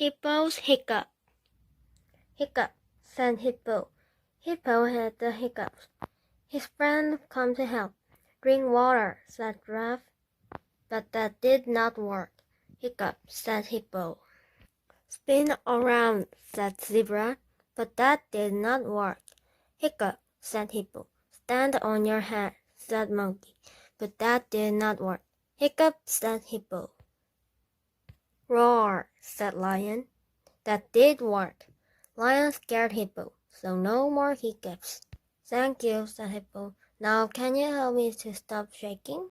Hippo's hiccup. Hiccup, said Hippo. Hippo had the hiccups. His friend come to help. Drink water, said Giraffe. But that did not work. Hiccup, said Hippo. Spin around, said Zebra. But that did not work. Hiccup, said Hippo. Stand on your head, said Monkey. But that did not work. Hiccup, said Hippo. Roar, said Lion. That did work. Lion scared Hippo, so no more hiccups. Thank you, said Hippo. Now can you help me to stop shaking?